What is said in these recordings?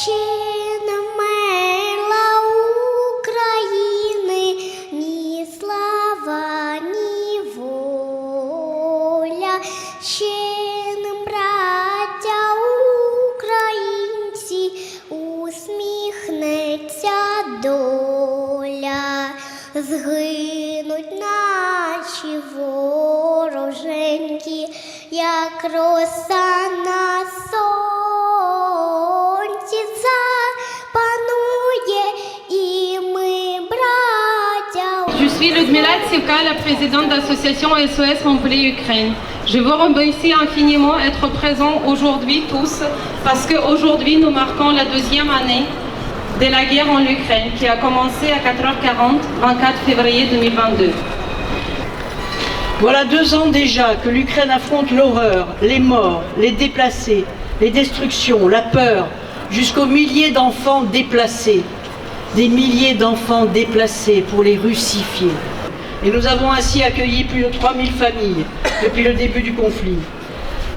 Ще не мила України, ні слава, ні воля. Ще не, браття українці, усміхнеться доля. Згинуть наші вороженьки, як роса на сонці, запанує і ми, браття. Je suis Ludmila Tsivka, la présidente de l'association SOS Montpellier Ukraine. Je vous remercie infiniment d'être présents aujourd'hui tous, parce qu'aujourd'hui nous marquons la 2e année de la guerre en Ukraine, qui a commencé à 4h40, 24 février 2022. Voilà 2 ans déjà que l'Ukraine affronte l'horreur, les morts, les déplacés, les destructions, la peur, jusqu'aux milliers d'enfants déplacés. Des milliers d'enfants déplacés pour les russifier. Et nous avons ainsi accueilli plus de 3000 familles depuis le début du conflit.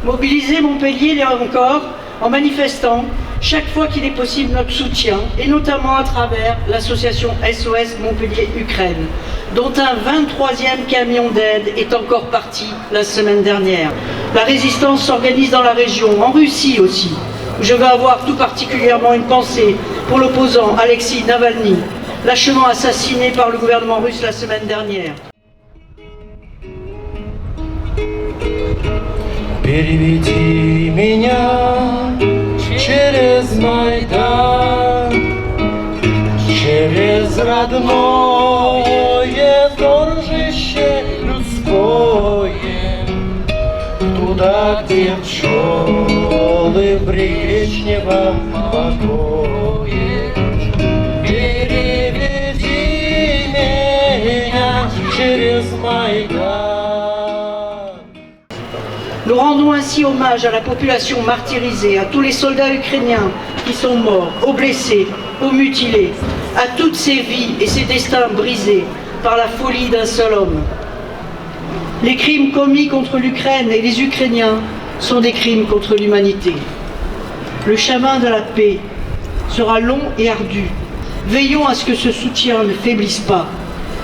Mobiliser Montpellier là encore en manifestant chaque fois qu'il est possible notre soutien, et notamment à travers l'association SOS Montpellier Ukraine, dont un 23e camion d'aide est encore parti la semaine dernière. La résistance s'organise dans la région, en Russie aussi. Je veux avoir tout particulièrement une pensée pour l'opposant Alexis Navalny, lâchement assassiné par le gouvernement russe la semaine dernière. Переведи меня через Майдан, через родное торжище людское, туда, где пчелы в прежнего покое. Переведи меня через Майдан. Nous rendons ainsi hommage à la population martyrisée, à tous les soldats ukrainiens qui sont morts, aux blessés, aux mutilés, à toutes ces vies et ces destins brisés par la folie d'un seul homme. Les crimes commis contre l'Ukraine et les Ukrainiens sont des crimes contre l'humanité. Le chemin de la paix sera long et ardu. Veillons à ce que ce soutien ne faiblisse pas.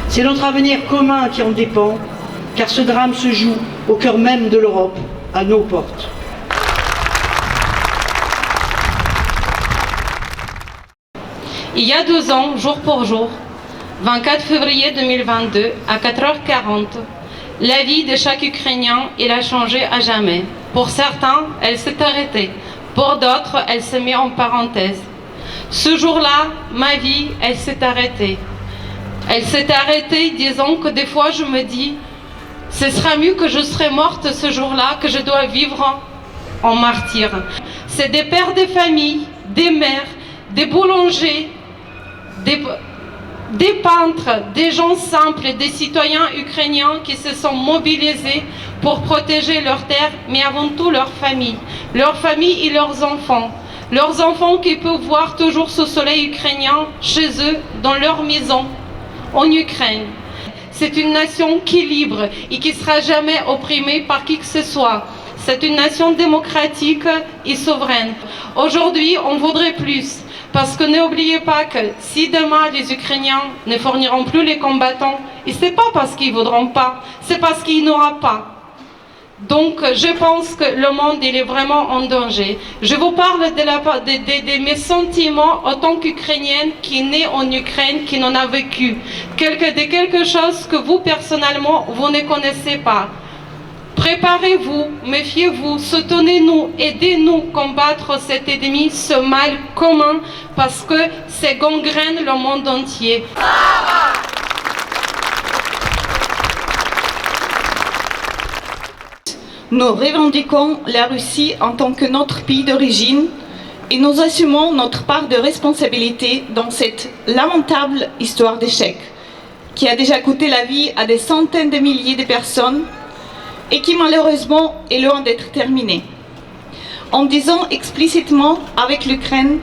C'est notre avenir commun qui en dépend, car ce drame se joue au cœur même de l'Europe, à nos portes. Il y a 2 ans, jour pour jour, 24 février 2022, à 4h40, la vie de chaque Ukrainien, il a changé à jamais. Pour certains, elle s'est arrêtée. Pour d'autres, elle s'est mise en parenthèse. Ce jour-là, ma vie, elle s'est arrêtée. Elle s'est arrêtée disant que des fois je me dis, ce sera mieux que je serai morte ce jour-là, que je dois vivre en martyr. C'est des pères de famille, des mères, des boulangers, des peintres, des gens simples, des citoyens ukrainiens qui se sont mobilisés pour protéger leur terre, mais avant tout leur famille et leurs enfants. Leurs enfants qui peuvent voir toujours ce soleil ukrainien chez eux, dans leur maison, en Ukraine. C'est une nation qui est libre et qui ne sera jamais opprimée par qui que ce soit. C'est une nation démocratique et souveraine. Aujourd'hui, on voudrait plus. Parce que n'oubliez pas que si demain les Ukrainiens ne fourniront plus les combattants, et ce n'est pas parce qu'ils ne voudront pas, c'est parce qu'il n'y en aura pas. Donc je pense que le monde il est vraiment en danger. Je vous parle de mes sentiments en tant qu'Ukrainienne qui est née en Ukraine, qui n'en a vécu. Quelque chose que vous personnellement, vous ne connaissez pas. Préparez-vous, méfiez-vous, soutenez-nous, aidez-nous à combattre cet ennemi, ce mal commun, parce que c'est gangrène le monde entier. Nous revendiquons la Russie en tant que notre pays d'origine et nous assumons notre part de responsabilité dans cette lamentable histoire d'échec qui a déjà coûté la vie à des centaines de milliers de personnes et qui malheureusement est loin d'être terminée. En disant explicitement avec l'Ukraine,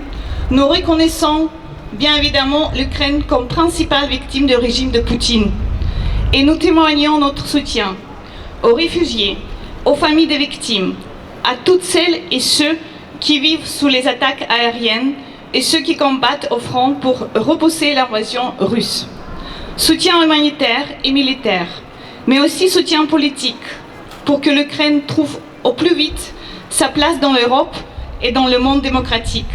nous reconnaissons bien évidemment l'Ukraine comme principale victime du régime de Poutine et nous témoignons notre soutien aux réfugiés, aux familles des victimes, à toutes celles et ceux qui vivent sous les attaques aériennes et ceux qui combattent au front pour repousser l'invasion russe. Soutien humanitaire et militaire, mais aussi soutien politique pour que l'Ukraine trouve au plus vite sa place dans l'Europe et dans le monde démocratique,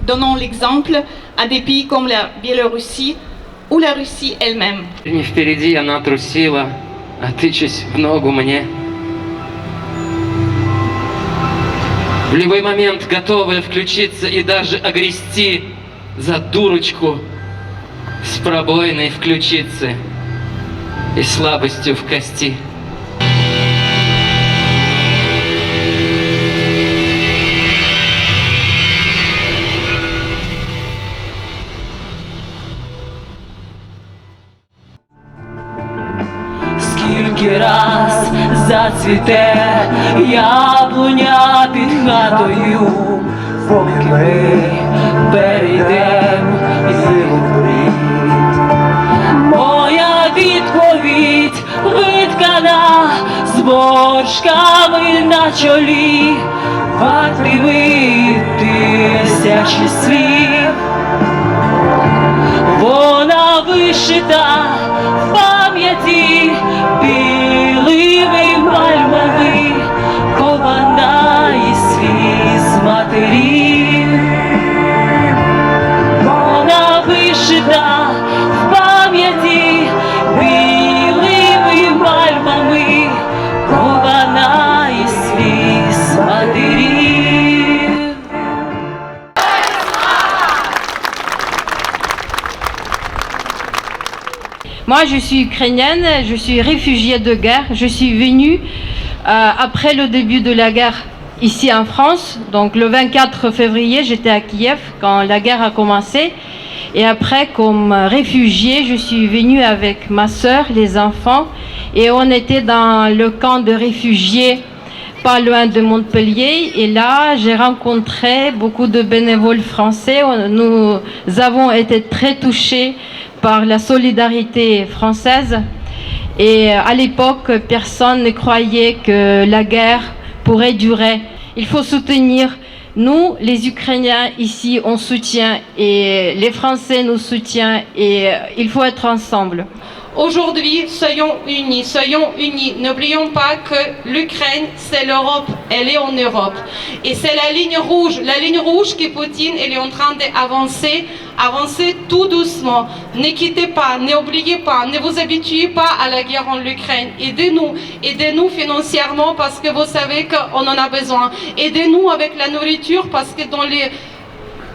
donnant l'exemple à des pays comme la Biélorussie ou la Russie elle-même. Не впереди она трусила, а тычась в ногу мне. В любой момент готовая включиться и даже огрести за дурочку с пробойной в ключице и слабостью в кости. Скільки раз зацвіте яблуня під хатою, поки ми перейдем зимоврід. Моя відповідь виткана зморшками на чолі, вартими тисячі слів. Вона вишита в пам'яті білими пальмами, кована і сліз матерів. Вона вишита в пам'яті білими пальмами, кована і сліз матерів. Moi, je suis ukrainienne, je suis réfugiée de guerre. Je suis venue après le début de la guerre ici en France. Donc le 24 février, j'étais à Kiev quand la guerre a commencé. Et après, comme réfugiée, je suis venue avec ma sœur, les enfants. Et on était dans le camp de réfugiés pas loin de Montpellier. Et là, j'ai rencontré beaucoup de bénévoles français. Nous avons été très touchés par la solidarité française. Et à l'époque, personne ne croyait que la guerre pourrait durer. Il faut soutenir. Nous, les Ukrainiens, ici, on soutient et les Français nous soutiennent et il faut être ensemble. Aujourd'hui, soyons unis. N'oublions pas que l'Ukraine, c'est l'Europe, elle est en Europe. Et c'est la ligne rouge que Poutine elle est en train d'avancer, tout doucement. Ne quittez pas, n'oubliez pas, ne vous habituez pas à la guerre en Ukraine. Aidez-nous financièrement parce que vous savez qu'on en a besoin. Aidez-nous avec la nourriture parce que dans les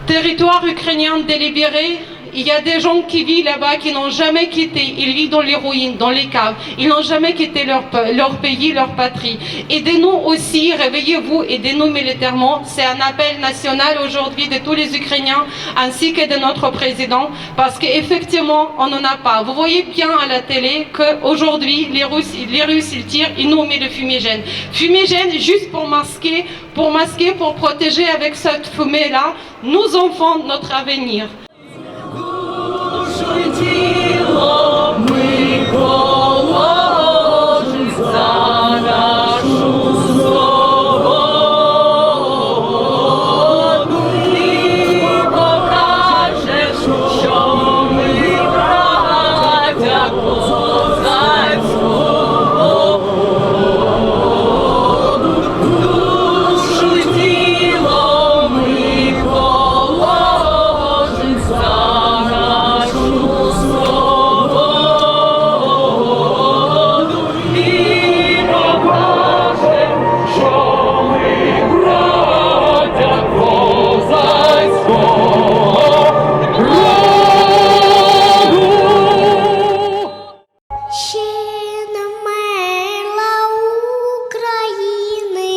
territoires ukrainiens délibérés, il y a des gens qui vivent là-bas qui n'ont jamais quitté. Ils vivent dans les ruines, dans les caves. Ils n'ont jamais quitté leur pays, leur patrie. Aidez-nous aussi, réveillez-vous, aidez-nous militairement. C'est un appel national aujourd'hui de tous les Ukrainiens ainsi que de notre président parce qu'effectivement, on n'en a pas. Vous voyez bien à la télé qu'aujourd'hui, les Russes, ils tirent, ils nous mettent le fumigène. Fumigène juste pour masquer, pour protéger avec cette fumée-là nos enfants, notre avenir. Душу й тіло ми положим за нашу свободу і покажеш, що ми браття козацького роду. Душу й тіло ми положим за Ще не вмерла України,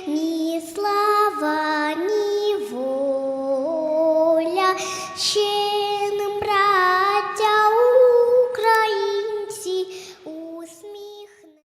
ні слава, ні воля. Ще